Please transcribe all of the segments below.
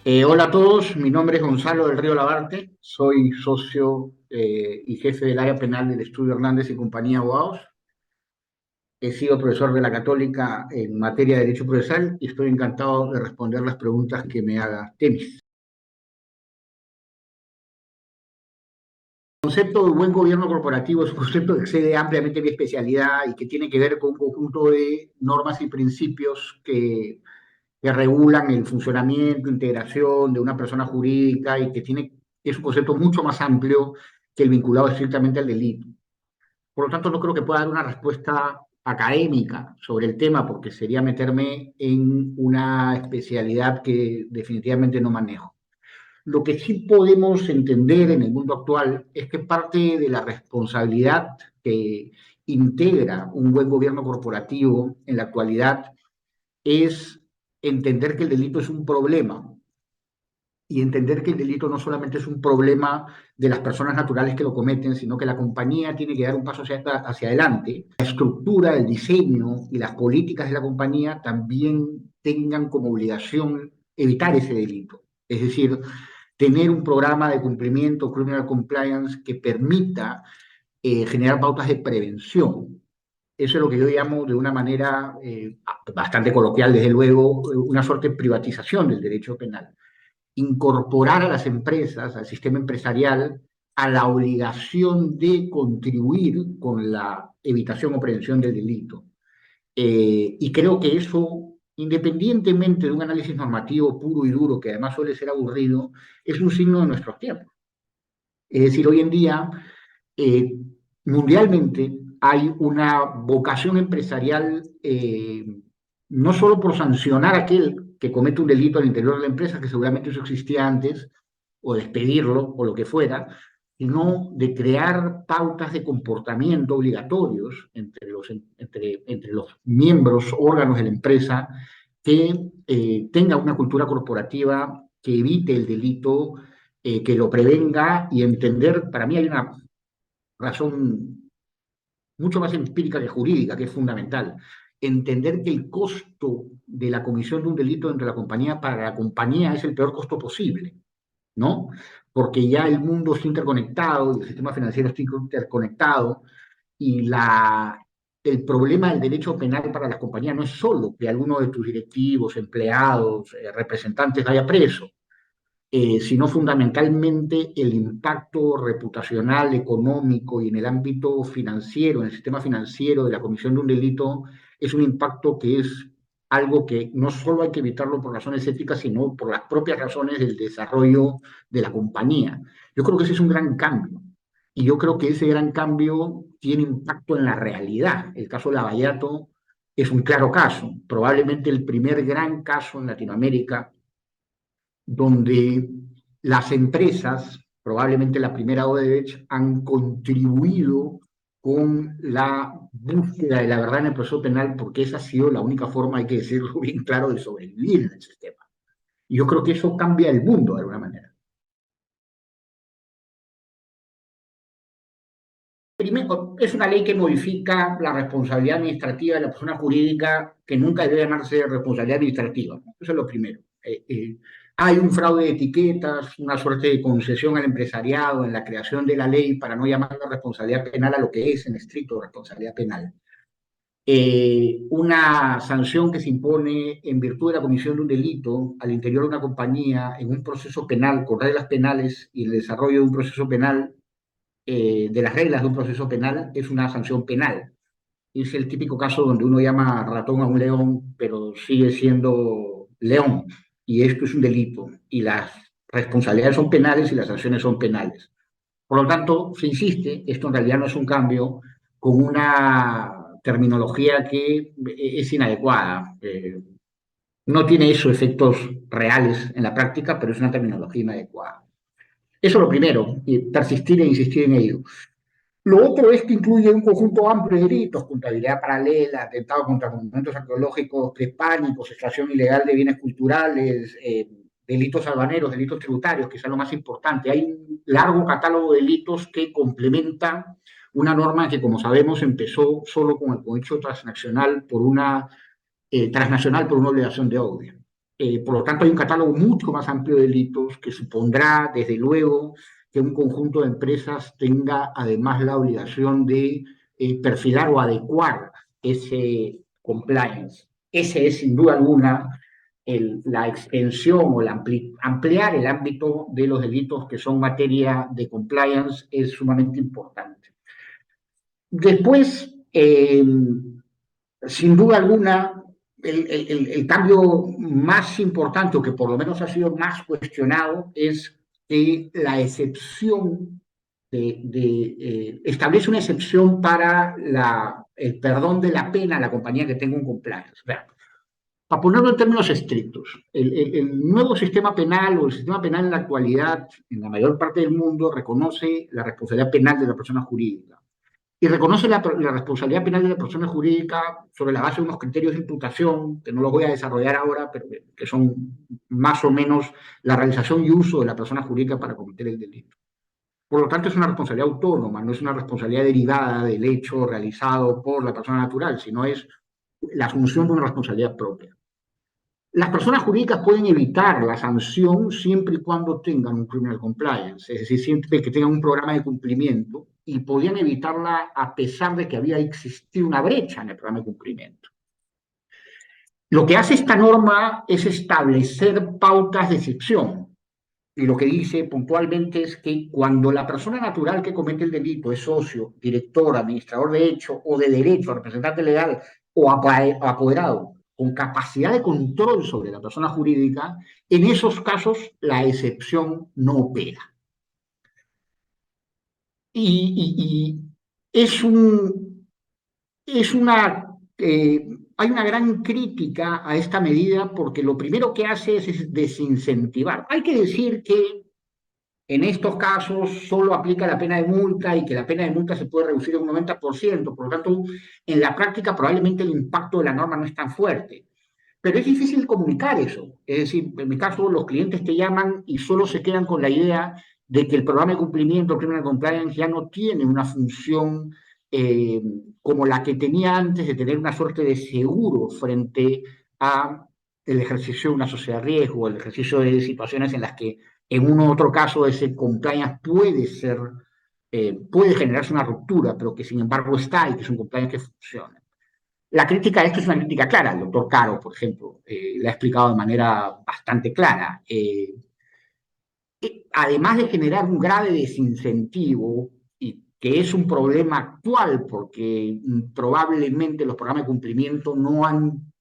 Hola a todos, mi nombre es Gonzalo del Río Labarte, soy socio y jefe del área penal del Estudio Hernández y Compañía Abogados. He sido profesor de la Católica en materia de Derecho Procesal y estoy encantado de responder las preguntas que me haga Temis. El concepto de buen gobierno corporativo es un concepto que excede ampliamente mi especialidad y que tiene que ver con un conjunto de normas y principios que regulan el funcionamiento, integración de una persona jurídica y es un concepto mucho más amplio que el vinculado estrictamente al delito. Por lo tanto, no creo que pueda dar una respuesta académica sobre el tema porque sería meterme en una especialidad que definitivamente no manejo. Lo que sí podemos entender en el mundo actual es que parte de la responsabilidad que integra un buen gobierno corporativo en la actualidad es entender que el delito es un problema y entender que el delito no solamente es un problema de las personas naturales que lo cometen, sino que la compañía tiene que dar un paso hacia adelante. La estructura, el diseño y las políticas de la compañía también tengan como obligación evitar ese delito. Es decir, tener un programa de cumplimiento, criminal compliance, que permita generar pautas de prevención. Eso es lo que yo llamo de una manera bastante coloquial, desde luego, una suerte de privatización del derecho penal. Incorporar a las empresas, al sistema empresarial, a la obligación de contribuir con la evitación o prevención del delito. Y creo que eso, independientemente de un análisis normativo puro y duro, que además suele ser aburrido, es un signo de nuestros tiempos. Es decir, hoy en día eh, mundialmente hay una vocación empresarial, no solo por sancionar a aquel que comete un delito al interior de la empresa, que seguramente eso existía antes, o despedirlo, o lo que fuera, sino de crear pautas de comportamiento obligatorios entre los miembros, órganos de la empresa, que tenga una cultura corporativa que evite el delito, que lo prevenga y entender, para mí hay una razón mucho más empírica que jurídica, que es fundamental. Entender que el costo de la comisión de un delito dentro de la compañía para la compañía es el peor costo posible, ¿no? Porque ya el mundo está interconectado, el sistema financiero está interconectado y el problema del derecho penal para las compañías no es solo que alguno de tus directivos, empleados, representantes vaya preso, sino fundamentalmente el impacto reputacional, económico y en el ámbito financiero, en el sistema financiero de la comisión de un delito, es un impacto que es algo que no solo hay que evitarlo por razones éticas, sino por las propias razones del desarrollo de la compañía. Yo creo que ese es un gran cambio. Y yo creo que ese gran cambio tiene impacto en la realidad. El caso de Lavallato es un claro caso, probablemente el primer gran caso en Latinoamérica donde las empresas, probablemente la primera Odebrecht, han contribuido con la búsqueda de la verdad en el proceso penal, porque esa ha sido la única forma, hay que decirlo bien claro, de sobrevivir en el sistema. Y yo creo que eso cambia el mundo de alguna manera. Primero, es una ley que modifica la responsabilidad administrativa de la persona jurídica, que nunca debe llamarse responsabilidad administrativa. Eso es lo primero. Hay un fraude de etiquetas, una suerte de concesión al empresariado en la creación de la ley para no llamar la responsabilidad penal a lo que es en estricto responsabilidad penal. Una sanción que se impone en virtud de la comisión de un delito al interior de una compañía en un proceso penal, con reglas penales y el desarrollo de un proceso penal, de las reglas de un proceso penal, es una sanción penal. Es el típico caso donde uno llama ratón a un león, pero sigue siendo león. Y esto es un delito. Y las responsabilidades son penales y las sanciones son penales. Por lo tanto, se insiste, esto en realidad no es un cambio, con una terminología que es inadecuada. No tiene esos efectos reales en la práctica, pero es una terminología inadecuada. Eso es lo primero, y persistir e insistir en ello. Lo otro es que incluye un conjunto amplio de delitos: contabilidad paralela, atentado contra monumentos arqueológicos prehispánicos, extracción ilegal de bienes culturales, delitos albaneros, delitos tributarios, que es lo más importante. Hay un largo catálogo de delitos que complementa una norma que, como sabemos, empezó solo con el cohecho transnacional por una obligación de obvio. Por lo tanto, hay un catálogo mucho más amplio de delitos que supondrá, desde luego, que un conjunto de empresas tenga además la obligación de perfilar o adecuar ese compliance. Ese es, sin duda alguna, la extensión o ampliar el ámbito de los delitos que son materia de compliance es sumamente importante. Después, sin duda alguna, el cambio más importante, o que por lo menos ha sido más cuestionado, es que la excepción establece una excepción para el perdón de la pena a la compañía que tenga un compliance. O sea, para ponerlo en términos estrictos, el nuevo sistema penal o el sistema penal en la actualidad, en la mayor parte del mundo, reconoce la responsabilidad penal de la persona jurídica y reconoce la responsabilidad penal de la persona jurídica sobre la base de unos criterios de imputación, que no los voy a desarrollar ahora, pero que son más o menos la realización y uso de la persona jurídica para cometer el delito. Por lo tanto, es una responsabilidad autónoma, no es una responsabilidad derivada del hecho realizado por la persona natural, sino es la asunción de una responsabilidad propia. Las personas jurídicas pueden evitar la sanción siempre y cuando tengan un criminal compliance, es decir, siempre que tengan un programa de cumplimiento, y podían evitarla a pesar de que había existido una brecha en el programa de cumplimiento. Lo que hace esta norma es establecer pautas de excepción, y lo que dice puntualmente es que cuando la persona natural que comete el delito es socio, director, administrador de hecho o de derecho, representante legal o apoderado, con capacidad de control sobre la persona jurídica, en esos casos la excepción no opera. Y es una, hay una gran crítica a esta medida porque lo primero que hace es desincentivar. Hay que decir que en estos casos solo aplica la pena de multa y que la pena de multa se puede reducir en un 90%. Por lo tanto, en la práctica probablemente el impacto de la norma no es tan fuerte. Pero es difícil comunicar eso. Es decir, en mi caso, los clientes te llaman y solo se quedan con la idea de que el programa de cumplimiento, el criminal compliance, ya no tiene una función eh, como la que tenía antes de tener una suerte de seguro frente a el ejercicio de una sociedad de riesgo, el ejercicio de situaciones en las que en un u otro caso ese compliance puede generarse una ruptura, pero que sin embargo está y que es un compliance que funciona. La crítica a esto es una crítica clara. El doctor Caro, por ejemplo, la ha explicado de manera bastante clara. Además de generar un grave desincentivo, y que es un problema actual porque probablemente los programas de cumplimiento no han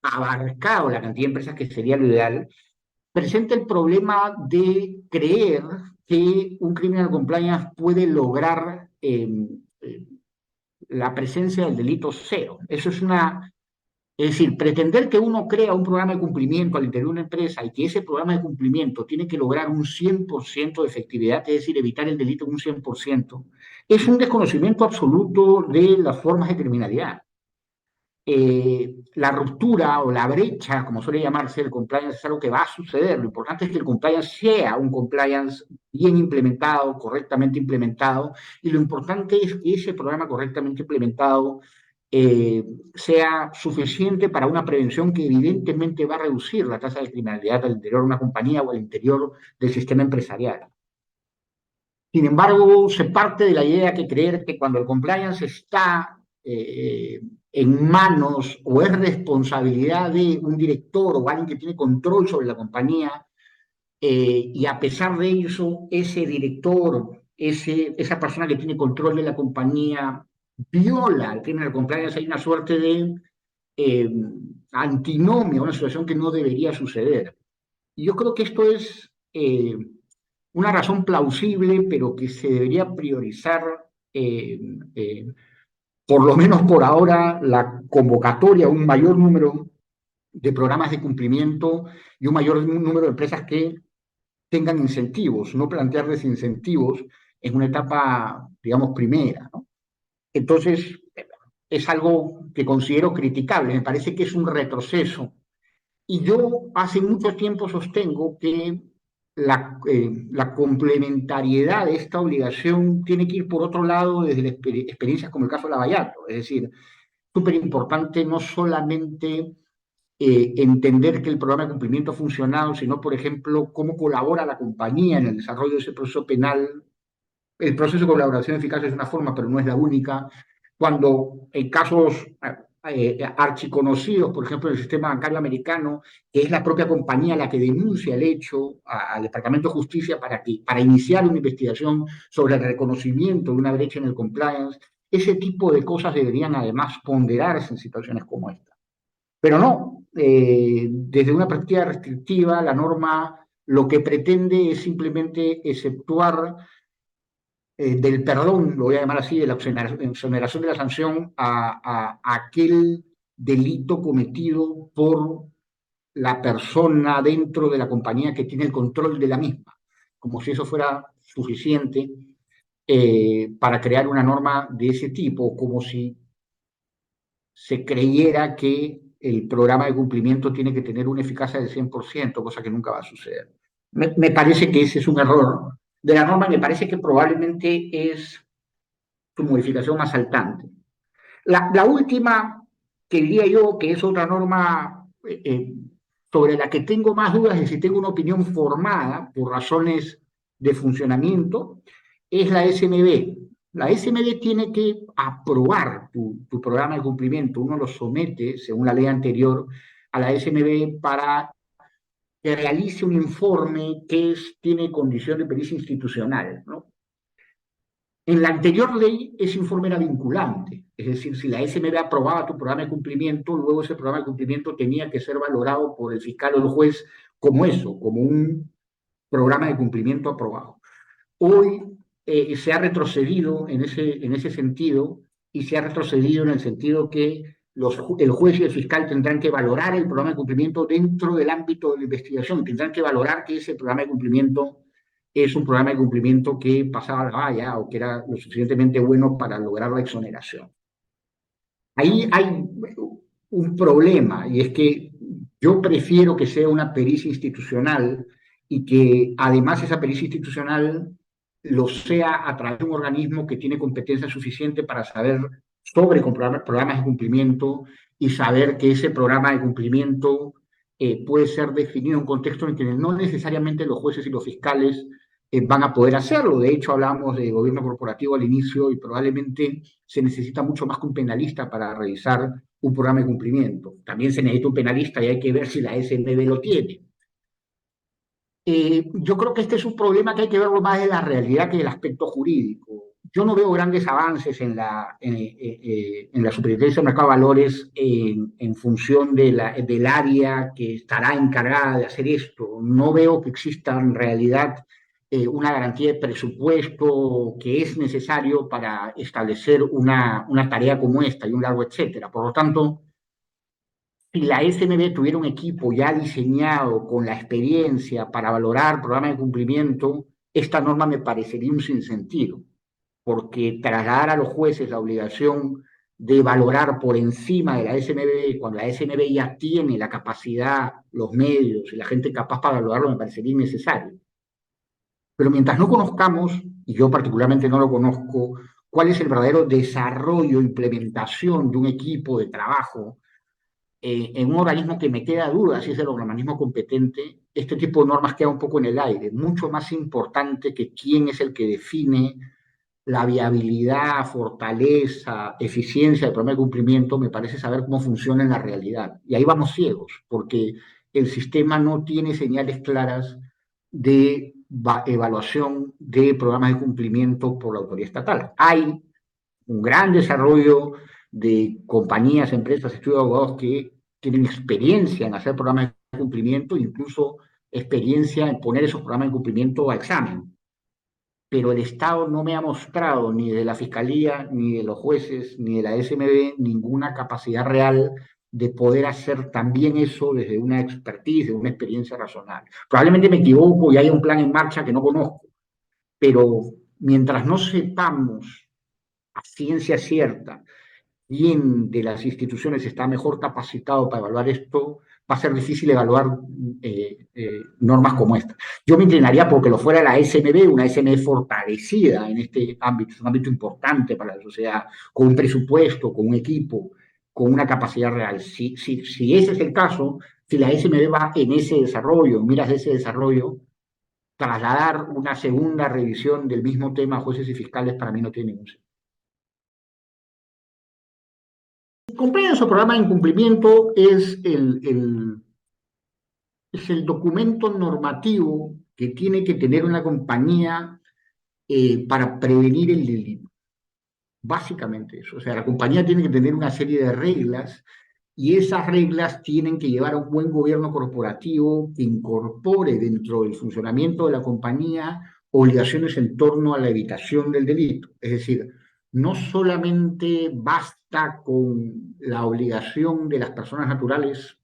abarcado la cantidad de empresas que sería lo ideal, presenta el problema de creer que un criminal compliance puede lograr la presencia del delito cero. Eso es decir, pretender que uno crea un programa de cumplimiento al interior de una empresa y que ese programa de cumplimiento tiene que lograr un 100% de efectividad, es decir, evitar el delito en un 100%, es un desconocimiento absoluto de las formas de criminalidad. La ruptura o la brecha, como suele llamarse el compliance, es algo que va a suceder. Lo importante es que el compliance sea un compliance bien implementado, correctamente implementado, y lo importante es que ese programa correctamente implementado sea suficiente para una prevención que evidentemente va a reducir la tasa de criminalidad al interior de una compañía o al interior del sistema empresarial. Sin embargo, se parte de la idea que creer que cuando el compliance está en manos o es responsabilidad de un director o alguien que tiene control sobre la compañía, y a pesar de eso, ese director, esa persona que tiene control de la compañía, viola el criminal compliance, hay una suerte de eh, antinomia, una situación que no debería suceder. Y yo creo que esto es una razón plausible, pero que se debería priorizar, eh, eh, por lo menos por ahora, la convocatoria a un mayor número de programas de cumplimiento y un mayor número de empresas que tengan incentivos, no plantear desincentivos en una etapa, digamos, primera, ¿no? Entonces, es algo que considero criticable, me parece que es un retroceso. Y yo hace mucho tiempo sostengo que la complementariedad de esta obligación tiene que ir por otro lado desde experiencias como el caso de Lavallato. Es decir, súper importante no solamente entender que el programa de cumplimiento ha funcionado, sino, por ejemplo, cómo colabora la compañía en el desarrollo de ese proceso penal. El proceso de colaboración eficaz es una forma, pero no es la única. Cuando en casos archiconocidos, por ejemplo, en el sistema bancario americano, que es la propia compañía la que denuncia el hecho al Departamento de Justicia para iniciar una investigación sobre el reconocimiento de una brecha en el compliance, ese tipo de cosas deberían además ponderarse en situaciones como esta. Pero no, desde una perspectiva restrictiva, la norma lo que pretende es simplemente exceptuar del perdón, lo voy a llamar así, de la exoneración de la sanción a aquel delito cometido por la persona dentro de la compañía que tiene el control de la misma, como si eso fuera suficiente para crear una norma de ese tipo, como si se creyera que el programa de cumplimiento tiene que tener una eficacia del 100%, cosa que nunca va a suceder. Me parece que ese es un error de la norma, me parece que probablemente es su modificación más saltante. La última, que diría yo que es otra norma sobre la que tengo más dudas de si tengo una opinión formada por razones de funcionamiento, es la SMB. La SMB tiene que aprobar tu programa de cumplimiento. Uno lo somete, según la ley anterior, a la SMB para que realice un informe que tiene condición de pericia institucional, ¿no? En la anterior ley, ese informe era vinculante, es decir, si la SMB aprobaba tu programa de cumplimiento, luego ese programa de cumplimiento tenía que ser valorado por el fiscal o el juez como eso, como un programa de cumplimiento aprobado. Hoy se ha retrocedido en ese sentido y se ha retrocedido en el sentido que el juez y el fiscal tendrán que valorar el programa de cumplimiento dentro del ámbito de la investigación, tendrán que valorar que ese programa de cumplimiento es un programa de cumplimiento que pasaba la valla o que era lo suficientemente bueno para lograr la exoneración. Ahí hay un problema y es que yo prefiero que sea una pericia institucional y que además esa pericia institucional lo sea a través de un organismo que tiene competencia suficiente para saber sobre programas de cumplimiento y saber que ese programa de cumplimiento puede ser definido en un contexto en el que no necesariamente los jueces y los fiscales van a poder hacerlo. De hecho, hablamos de gobierno corporativo al inicio y probablemente se necesita mucho más que un penalista para revisar un programa de cumplimiento. También se necesita un penalista y hay que ver si la SNB lo tiene. Yo creo que este es un problema que hay que verlo más de la realidad que del aspecto jurídico. Yo no veo grandes avances en la Superintendencia de Mercado de Valores en función del área que estará encargada de hacer esto. No veo que exista en realidad una garantía de presupuesto que es necesario para establecer una tarea como esta y un largo etcétera. Por lo tanto, si la SMB tuviera un equipo ya diseñado con la experiencia para valorar programas de cumplimiento, esta norma me parecería un sinsentido, porque trasladar a los jueces la obligación de valorar por encima de la SMB, cuando la SMB ya tiene la capacidad, los medios y la gente capaz para valorarlo, me parecería innecesario. Pero mientras no conozcamos, y yo particularmente no lo conozco, cuál es el verdadero desarrollo, implementación de un equipo de trabajo en un organismo que me queda duda si es el organismo competente, este tipo de normas queda un poco en el aire. Mucho más importante que quién es el que define la viabilidad, fortaleza, eficiencia del programa de cumplimiento, me parece saber cómo funciona en la realidad. Y ahí vamos ciegos, porque el sistema no tiene señales claras de evaluación de programas de cumplimiento por la autoridad estatal. Hay un gran desarrollo de compañías, empresas, estudios de abogados que tienen experiencia en hacer programas de cumplimiento, incluso experiencia en poner esos programas de cumplimiento a examen. Pero el Estado no me ha mostrado, ni de la Fiscalía, ni de los jueces, ni de la SMB, ninguna capacidad real de poder hacer también eso desde una expertise, de una experiencia razonable. Probablemente me equivoco y hay un plan en marcha que no conozco, pero mientras no sepamos a ciencia cierta quién de las instituciones está mejor capacitado para evaluar esto, va a ser difícil evaluar normas como esta. Yo me inclinaría porque lo fuera la SMB, una SMB fortalecida en este ámbito, es un ámbito importante para la sociedad, con un presupuesto, con un equipo, con una capacidad real. Si ese es el caso, si la SMB va en ese desarrollo, miras ese desarrollo, trasladar una segunda revisión del mismo tema a jueces y fiscales para mí no tiene ningún sentido. Compliance o programa de incumplimiento es el documento normativo que tiene que tener una compañía para prevenir el delito. Básicamente eso. O sea, la compañía tiene que tener una serie de reglas y esas reglas tienen que llevar a un buen gobierno corporativo que incorpore dentro del funcionamiento de la compañía obligaciones en torno a la evitación del delito. Es decir, no solamente basta con la obligación de las personas naturales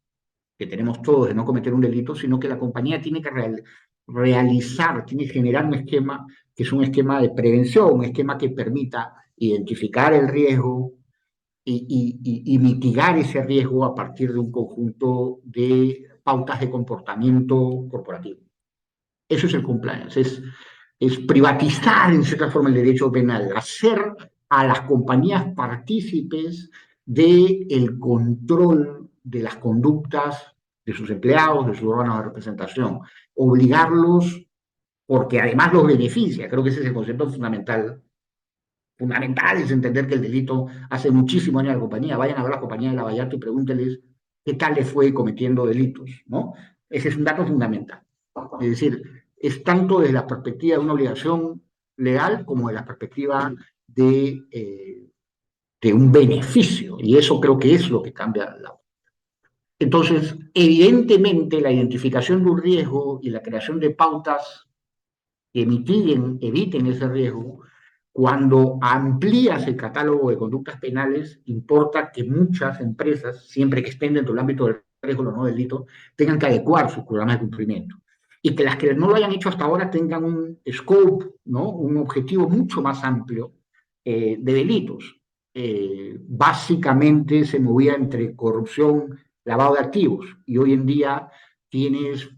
que tenemos todos de no cometer un delito, sino que la compañía tiene que realizar, tiene que generar un esquema que es un esquema de prevención, un esquema que permita identificar el riesgo y mitigar ese riesgo a partir de un conjunto de pautas de comportamiento corporativo. Eso es el compliance, es privatizar en cierta forma el derecho penal, hacer a las compañías partícipes del control de las conductas de sus empleados, de sus órganos de representación, obligarlos porque además los beneficia. Creo que ese es el concepto fundamental. Fundamental es entender que el delito hace muchísimo daño a la compañía. Vayan a ver la compañía de Lavallato y pregúntenles qué tal les fue cometiendo delitos, ¿no? Ese es un dato fundamental. Es decir, es tanto desde la perspectiva de una obligación legal como de la perspectiva de un beneficio. Y eso creo que es lo que cambia la. Entonces, evidentemente, la identificación de un riesgo y la creación de pautas que mitiguen, eviten ese riesgo, cuando amplías el catálogo de conductas penales, importa que muchas empresas, siempre que estén dentro del ámbito del riesgo o no delito, tengan que adecuar sus programas de cumplimiento. Y que las que no lo hayan hecho hasta ahora tengan un scope, ¿no? Un objetivo mucho más amplio de delitos. Básicamente se movía entre corrupción, lavado de activos, y hoy en día tienes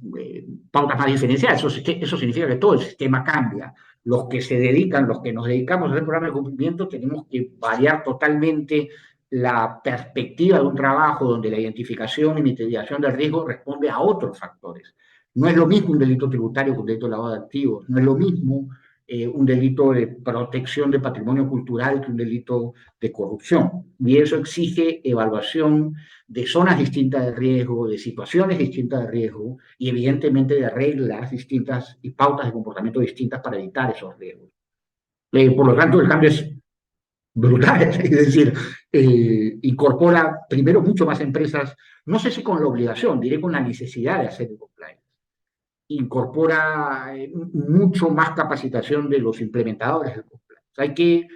pautas más diferenciadas. Eso significa que todo el sistema cambia. Los que se dedican, los que nos dedicamos a hacer programas de cumplimiento, tenemos que variar totalmente la perspectiva de un trabajo donde la identificación y mitigación del riesgo responde a otros factores. No es lo mismo un delito tributario que un delito de lavado de activos, no es lo mismo un delito de protección de patrimonio cultural que un delito de corrupción. Y eso exige evaluación de zonas distintas de riesgo, de situaciones distintas de riesgo y evidentemente de reglas distintas y pautas de comportamiento distintas para evitar esos riesgos. Por lo tanto, el cambio es brutal, es decir, incorpora primero mucho más empresas, no sé si con la obligación, diré con la necesidad de hacer el compliance. Incorpora mucho más capacitación de los implementadores del compliance. Hay que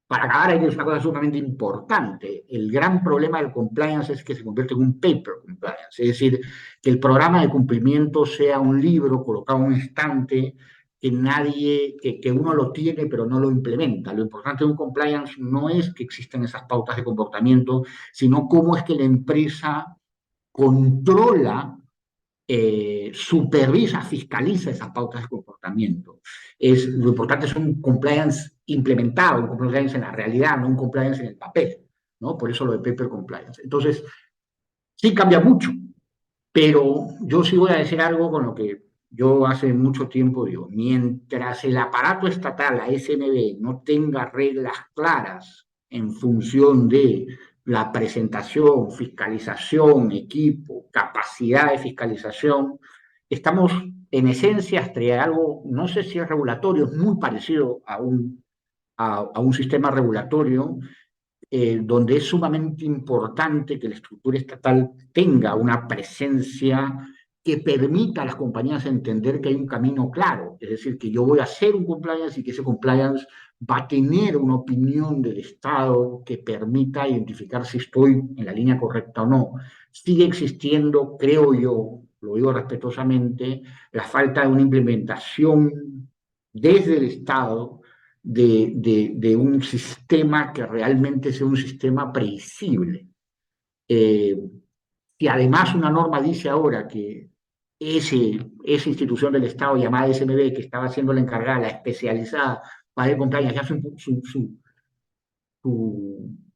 para acabar, hay una cosa sumamente importante. El gran problema del compliance es que se convierte en un paper compliance, es decir, que el programa de cumplimiento sea un libro colocado en un estante que uno lo tiene pero no lo implementa. Lo importante de un compliance no es que existan esas pautas de comportamiento, sino cómo es que la empresa controla supervisa, fiscaliza esas pautas de comportamiento. Lo importante es un compliance implementado, un compliance en la realidad, no un compliance en el papel, ¿no? Por eso lo de paper compliance. Entonces, sí cambia mucho, pero yo sí voy a decir algo con lo que yo hace mucho tiempo digo, mientras el aparato estatal, la SMB, no tenga reglas claras en función de la presentación, fiscalización, equipo, capacidad de fiscalización, estamos en esencia entre algo, no sé si es regulatorio, es muy parecido a un sistema regulatorio donde es sumamente importante que la estructura estatal tenga una presencia que permita a las compañías entender que hay un camino claro, es decir, que yo voy a hacer un compliance y que ese compliance va a tener una opinión del Estado que permita identificar si estoy en la línea correcta o no. Sigue existiendo, creo yo, lo digo respetuosamente, la falta de una implementación desde el Estado de un sistema que realmente sea un sistema previsible. Si además una norma dice ahora que esa institución del Estado llamada SMB, que estaba siendo la encargada, la especializada para el compliance, ya su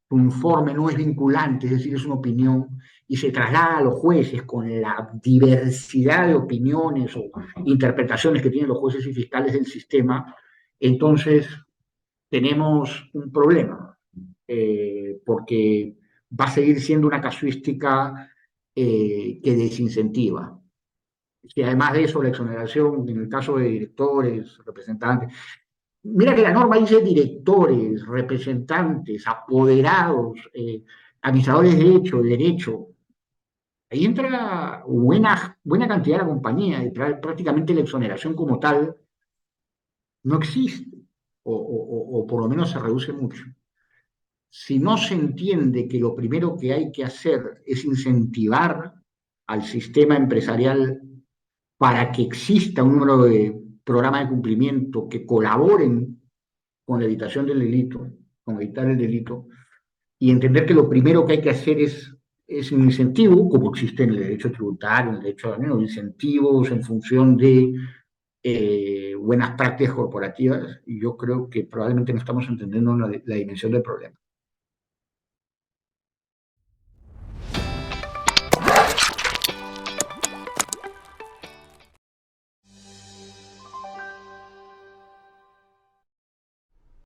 su informe no es vinculante, es decir, es una opinión, y se traslada a los jueces con la diversidad de opiniones o interpretaciones que tienen los jueces y fiscales del sistema, entonces tenemos un problema, porque va a seguir siendo una casuística que desincentiva. Y además de eso, la exoneración en el caso de directores, representantes, mira que la norma dice directores, representantes, apoderados, administradores de derecho. Ahí entra buena cantidad de la compañía y prácticamente la exoneración como tal no existe, o por lo menos se reduce mucho. Si no se entiende que lo primero que hay que hacer es incentivar al sistema empresarial para que exista un número de programas de cumplimiento que colaboren con la evitación del delito, con evitar el delito, y entender que lo primero que hay que hacer es un incentivo, como existe en el derecho tributario, en el derecho de incentivos en función de buenas prácticas corporativas, y yo creo que probablemente no estamos entendiendo la dimensión del problema.